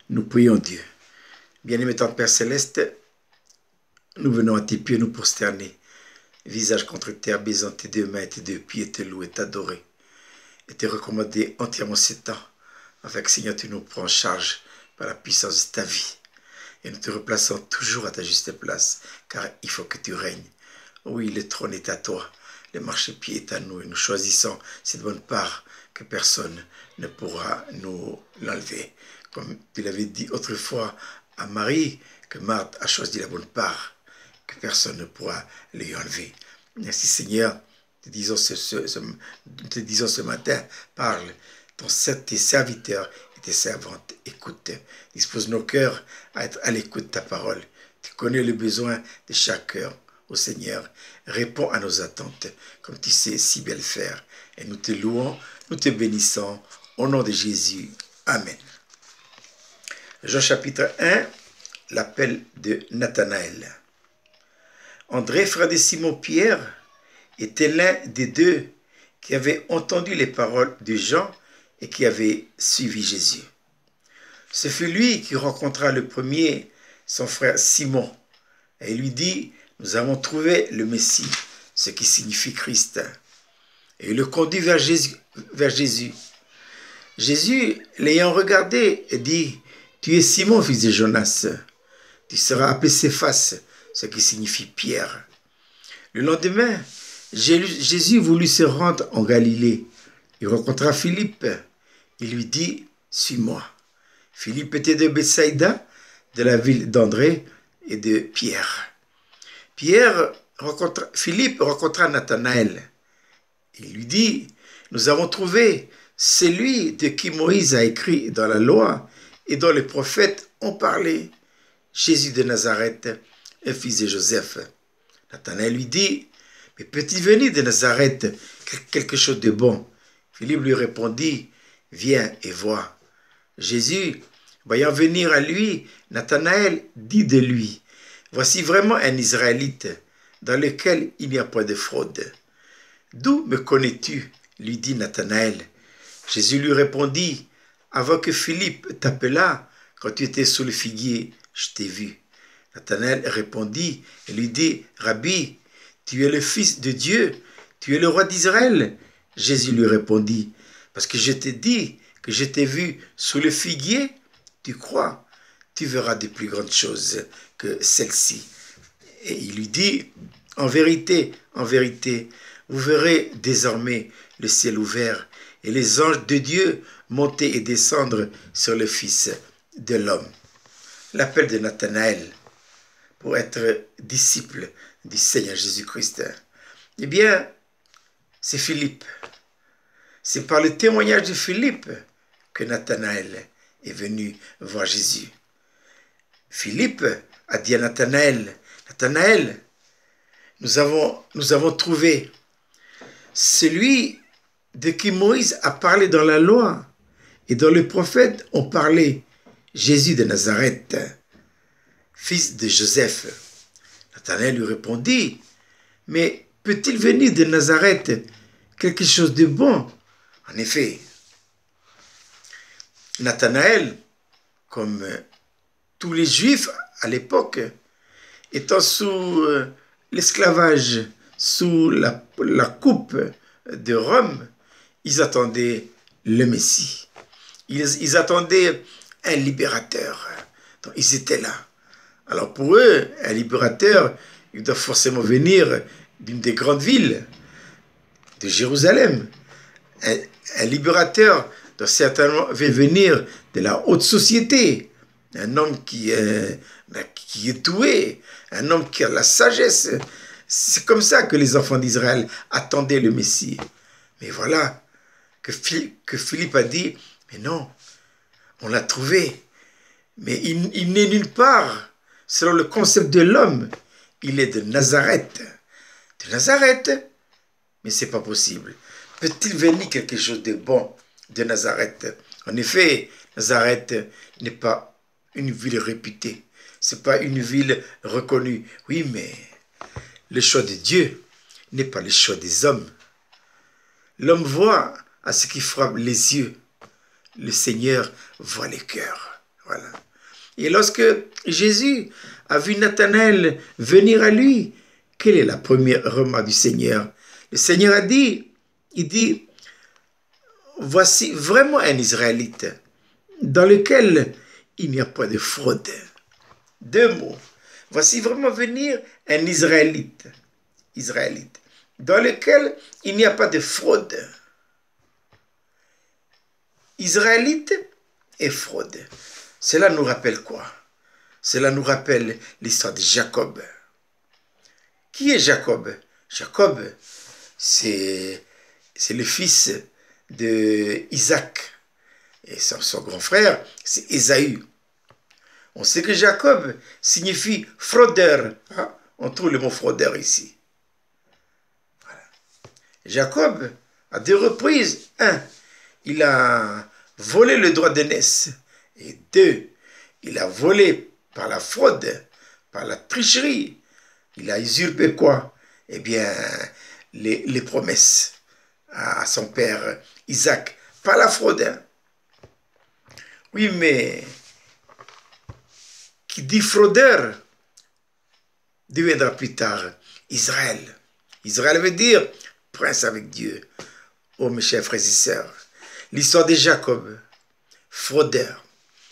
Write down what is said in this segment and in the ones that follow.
Nous prions Dieu. Bien-aimé ton Père Céleste, nous venons à tes pieds nous prosterner, visage contre terre, baisant tes deux mains, tes deux pieds, te louer, t'adorer et te recommander entièrement ce temps, afin que Seigneur, tu nous prends en charge par la puissance de ta vie. Et nous te replaçons toujours à ta juste place, car il faut que tu règnes. Oui, le trône est à toi, le marchepied est à nous, et nous choisissons cette bonne part que personne ne pourra nous l'enlever. Comme tu l'avais dit autrefois à Marie, que Marthe a choisi la bonne part, que personne ne pourra lui enlever. Merci Seigneur, te disons ce matin, parle, tes serviteurs et tes servantes écoute. Dispose nos cœurs à être à l'écoute de ta parole. Tu connais le besoin de chaque cœur. Ô Seigneur, réponds à nos attentes, comme tu sais si bien le faire. Et nous te louons, nous te bénissons, au nom de Jésus. Amen. Jean chapitre 1, l'appel de Nathanaël. André, frère de Simon-Pierre, était l'un des deux qui avait entendu les paroles de Jean et qui avait suivi Jésus. Ce fut lui qui rencontra le premier son frère Simon et lui dit: nous avons trouvé le Messie, ce qui signifie Christ. Et il le conduit vers Jésus. Jésus, l'ayant regardé, dit: tu es Simon, fils de Jonas. Tu seras appelé Céphas, ce qui signifie Pierre. Le lendemain, Jésus voulut se rendre en Galilée. Il rencontra Philippe. Il lui dit: suis-moi. Philippe était de Bethsaïda, de la ville d'André et de Pierre. Philippe rencontra Nathanaël. Il lui dit: nous avons trouvé celui de qui Moïse a écrit dans la loi et dont les prophètes ont parlé, Jésus de Nazareth, un fils de Joseph. Nathanaël lui dit: mais peut-il venir de Nazareth quelque chose de bon? Philippe lui répondit: viens et vois. Jésus, voyant venir à lui, Nathanaël dit de lui: voici vraiment un Israélite, dans lequel il n'y a point de fraude. D'où me connais-tu? Lui dit Nathanaël. Jésus lui répondit: avant que Philippe t'appelât, quand tu étais sous le figuier, je t'ai vu. Nathanaël répondit et lui dit: Rabbi, tu es le Fils de Dieu, tu es le roi d'Israël. Jésus lui répondit: parce que je t'ai dit que je t'ai vu sous le figuier, tu crois, tu verras de plus grandes choses que celles-ci. Et il lui dit: en vérité, vous verrez désormais le ciel ouvert et les anges de Dieu monter et descendre sur le Fils de l'homme. L'appel de Nathanaël pour être disciple du Seigneur Jésus-Christ. Eh bien, c'est Philippe. C'est par le témoignage de Philippe que Nathanaël est venu voir Jésus. Philippe a dit à Nathanaël: Nathanaël, nous avons trouvé celui de qui Moïse a parlé dans la loi et dont les prophètes ont parlé, Jésus de Nazareth, fils de Joseph. Nathanaël lui répondit: mais peut-il venir de Nazareth quelque chose de bon? En effet, Nathanaël, comme tous les Juifs à l'époque, étant sous l'esclavage, sous la coupe de Rome, ils attendaient le Messie. Ils attendaient un libérateur. Donc, ils étaient là. Alors pour eux, un libérateur, il doit forcément venir d'une des grandes villes, de Jérusalem. Un libérateur doit certainement venir de la haute société. Un homme qui est doué, un homme qui a la sagesse. C'est comme ça que les enfants d'Israël attendaient le Messie. Mais voilà que Philippe a dit: mais non, on l'a trouvé. Mais il n'est nulle part selon le concept de l'homme. Il est de Nazareth. De Nazareth? Mais c'est pas possible. Peut-il venir quelque chose de bon de Nazareth? En effet, Nazareth n'est pas une ville réputée. C'est pas une ville reconnue. Oui, mais le choix de Dieu n'est pas le choix des hommes. L'homme voit à ce qui frappe les yeux. Le Seigneur voit les cœurs. Voilà. Et lorsque Jésus a vu Nathanaël venir à lui, quelle est la première remarque du Seigneur? Le Seigneur a dit, il dit, voici vraiment un Israélite dans lequel il n'y a pas de fraude. Deux mots. Voici vraiment venir un Israélite, dans lequel il n'y a pas de fraude. Israélite et fraude. Cela nous rappelle quoi? Cela nous rappelle l'histoire de Jacob. Qui est Jacob? Jacob, c'est le fils de Isaac. Et son grand frère, c'est Ésaü. On sait que Jacob signifie fraudeur. Hein? On trouve le mot fraudeur ici. Voilà. Jacob, à deux reprises, un, il a volé le droit d'aînesse. Et deux, il a volé par la fraude, par la tricherie. Il a usurpé quoi? Eh bien, les promesses à son père Isaac, par la fraude. Hein? Oui, mais qui dit fraudeur deviendra plus tard Israël. Israël veut dire prince avec Dieu. Oh, mes chers frères et sœurs, l'histoire de Jacob, fraudeur,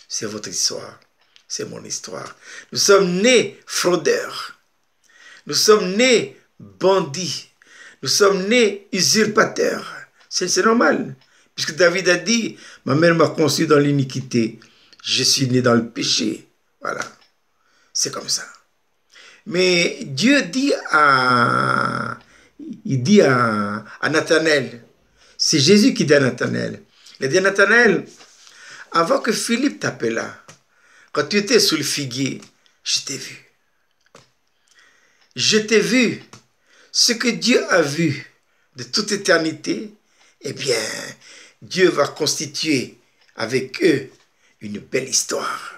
c'est votre histoire, c'est mon histoire. Nous sommes nés fraudeurs, nous sommes nés bandits, nous sommes nés usurpateurs. C'est normal, puisque David a dit, ma mère m'a conçu dans l'iniquité, je suis né dans le péché. Voilà, c'est comme ça. Mais Dieu dit à Nathanaël, c'est Jésus qui dit à Nathanaël, il a dit à Nathanaël, avant que Philippe t'appela, quand tu étais sous le figuier, je t'ai vu. Je t'ai vu. Ce que Dieu a vu de toute éternité, eh bien, Dieu va constituer avec eux une belle histoire.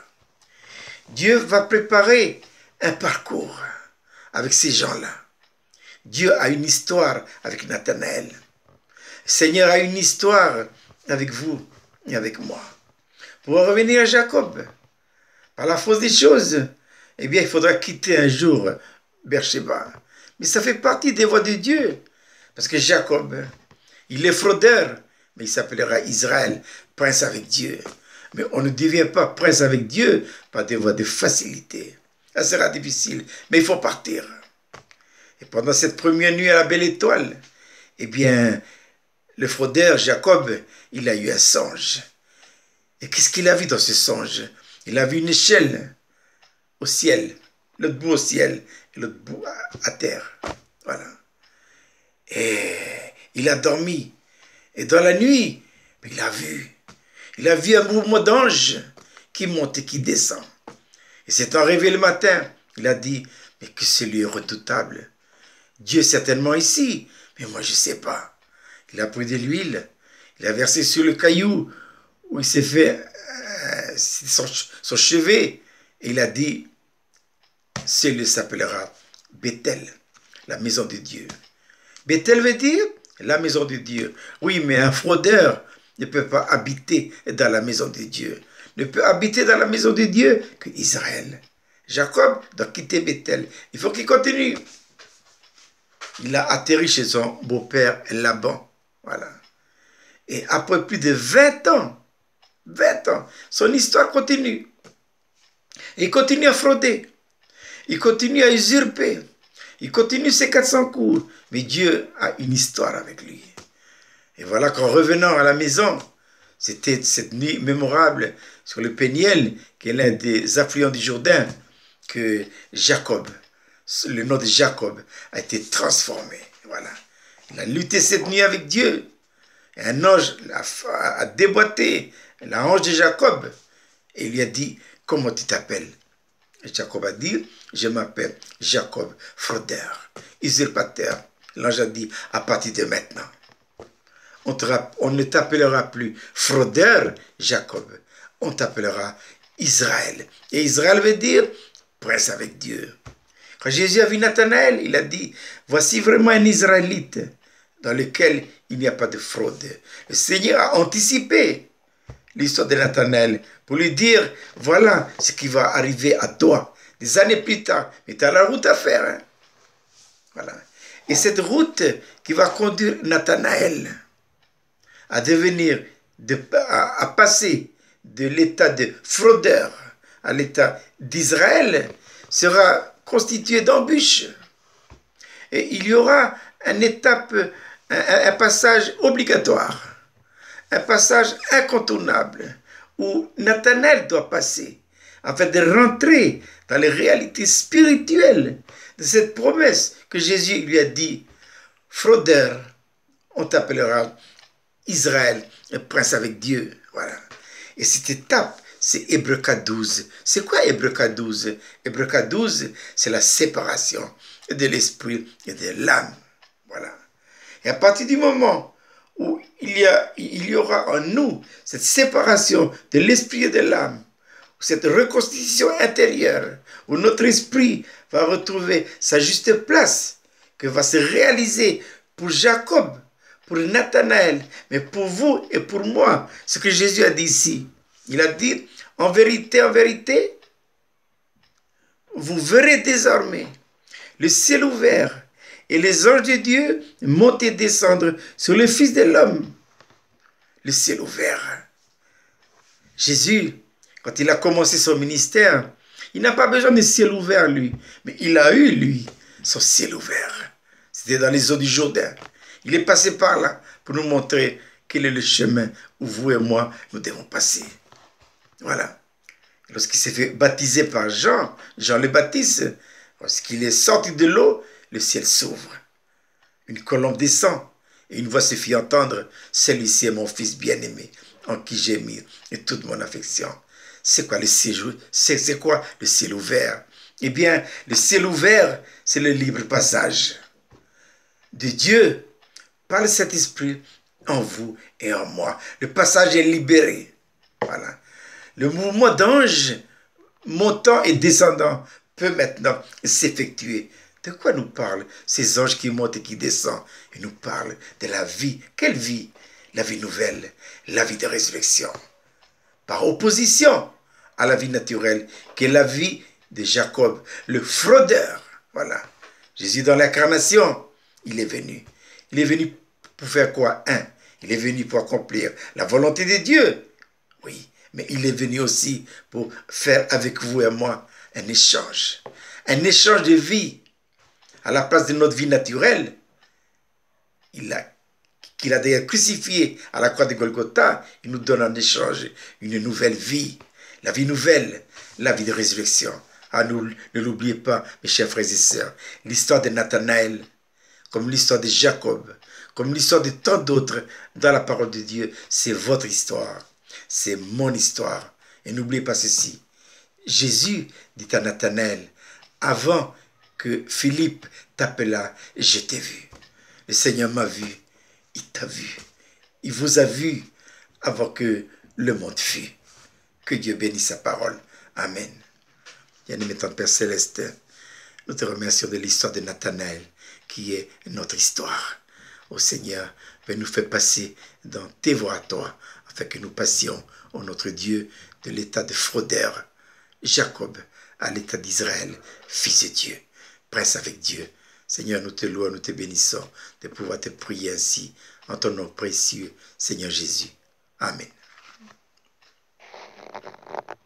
Dieu va préparer un parcours avec ces gens-là. Dieu a une histoire avec Nathanaël. Le Seigneur a une histoire avec vous et avec moi. Pour revenir à Jacob, par la force des choses, eh bien, il faudra quitter un jour Beersheba. Mais ça fait partie des voies de Dieu. Parce que Jacob, il est fraudeur, mais il s'appellera Israël, prince avec Dieu. Mais on ne devient pas prince avec Dieu par des voies de facilité. Ça sera difficile, mais il faut partir. Et pendant cette première nuit à la belle étoile, eh bien, le fraudeur Jacob, il a eu un songe. Et qu'est-ce qu'il a vu dans ce songe? Il a vu une échelle au ciel, l'autre bout au ciel et l'autre bout à terre. Voilà. Et il a dormi. Et dans la nuit, il a vu. Il a vu un mouvement d'ange qui monte et qui descend. Et s'étant réveillé le matin, il a dit, mais que ce lieu redoutable. Dieu est certainement ici, mais moi je ne sais pas. Il a pris de l'huile, il a versé sur le caillou où il s'est fait son chevet. Et il a dit, ce lieu s'appellera Bethel, la maison de Dieu. Bethel veut dire la maison de Dieu. Oui, mais un fraudeur ne peut pas habiter dans la maison de Dieu. Ne peut habiter dans la maison de Dieu que Israël. Jacob doit quitter Bethel. Il faut qu'il continue. Il a atterri chez son beau-père Laban. Voilà. Et après plus de 20 ans, son histoire continue. Il continue à frauder. Il continue à usurper. Il continue ses 400 coups. Mais Dieu a une histoire avec lui. Et voilà qu'en revenant à la maison, c'était cette nuit mémorable sur le Péniel, qui est l'un des affluents du Jourdain, que Jacob, le nom de Jacob, a été transformé. Voilà. Il a lutté cette nuit avec Dieu. Et un ange a déboîté la hanche de Jacob et lui a dit, comment tu t'appelles? Et Jacob a dit, je m'appelle Jacob, fraudeur, usurpateur. L'ange a dit, à partir de maintenant, on ne t'appellera plus fraudeur, Jacob. On t'appellera Israël. Et Israël veut dire prince avec Dieu. Quand Jésus a vu Nathanaël, il a dit, voici vraiment un Israélite dans lequel il n'y a pas de fraude. Le Seigneur a anticipé l'histoire de Nathanaël pour lui dire, voilà ce qui va arriver à toi des années plus tard. Mais tu as la route à faire. Hein. Voilà. Et cette route qui va conduire Nathanaël à devenir, à passer de l'état de fraudeur à l'état d'Israël sera constituée d'embûches. Et il y aura une étape, un passage obligatoire, un passage incontournable où Nathanaël doit passer afin de rentrer dans les réalités spirituelles de cette promesse que Jésus lui a dit, fraudeur, on t'appellera Israël, un prince avec Dieu. Voilà. Et cette étape, c'est Hébreux 4.12. C'est quoi Hébreux 4.12? Hébreux 4.12, c'est la séparation de l'esprit et de l'âme. Voilà. Et à partir du moment où il y aura en nous cette séparation de l'esprit et de l'âme, cette reconstitution intérieure, où notre esprit va retrouver sa juste place, que va se réaliser pour Jacob, pour Nathanaël, mais pour vous et pour moi, ce que Jésus a dit ici. Il a dit, en vérité, vous verrez désormais le ciel ouvert et les anges de Dieu monter et descendre sur le Fils de l'homme. Le ciel ouvert. Jésus, quand il a commencé son ministère, il n'a pas besoin de ciel ouvert, lui. Mais il a eu, lui, son ciel ouvert. C'était dans les eaux du Jourdain. Il est passé par là pour nous montrer quel est le chemin où vous et moi, nous devons passer. Voilà. Lorsqu'il s'est fait baptiser par Jean le Baptiste, lorsqu'il est sorti de l'eau, le ciel s'ouvre. Une colombe descend et une voix se fit entendre. Celui-ci est mon fils bien-aimé, en qui j'ai mis toute mon affection. C'est quoi le ciel? C'est quoi le ciel ouvert? Eh bien, le ciel ouvert, c'est le libre passage de Dieu par le Saint-Esprit en vous et en moi. Le passage est libéré. Voilà. Le mouvement d'ange montant et descendant peut maintenant s'effectuer. De quoi nous parlent ces anges qui montent et qui descendent? Ils nous parlent de la vie. Quelle vie? La vie nouvelle, la vie de résurrection. Par opposition à la vie naturelle, qui est la vie de Jacob, le fraudeur. Voilà. Jésus dans l'incarnation, il est venu. Il est venu pour faire quoi? Il est venu pour accomplir la volonté de Dieu. Oui, mais il est venu aussi pour faire avec vous et moi un échange de vie. À la place de notre vie naturelle, qu'il a d'ailleurs crucifié à la croix de Golgotha, il nous donne en échange une nouvelle vie. La vie nouvelle, la vie de résurrection. Ah, ne l'oubliez pas, mes chers frères et sœurs. L'histoire de Nathanaël, comme l'histoire de Jacob, comme l'histoire de tant d'autres dans la parole de Dieu, c'est votre histoire. C'est mon histoire. Et n'oubliez pas ceci. Jésus dit à Nathanaël, avant que Philippe t'appela, je t'ai vu. Le Seigneur m'a vu. Il t'a vu. Il vous a vu avant que le monde fût. Que Dieu bénisse sa parole. Amen. Bien-aimé ton Père Céleste, nous te remercions de l'histoire de Nathanaël, qui est notre histoire. Ô Seigneur, viens nous faire passer dans tes voies à toi, afin que nous passions, ô notre Dieu, de l'état de fraudeur, Jacob, à l'état d'Israël, fils de Dieu, prince avec Dieu. Seigneur, nous te louons, nous te bénissons de pouvoir te prier ainsi, en ton nom précieux, Seigneur Jésus. Amen.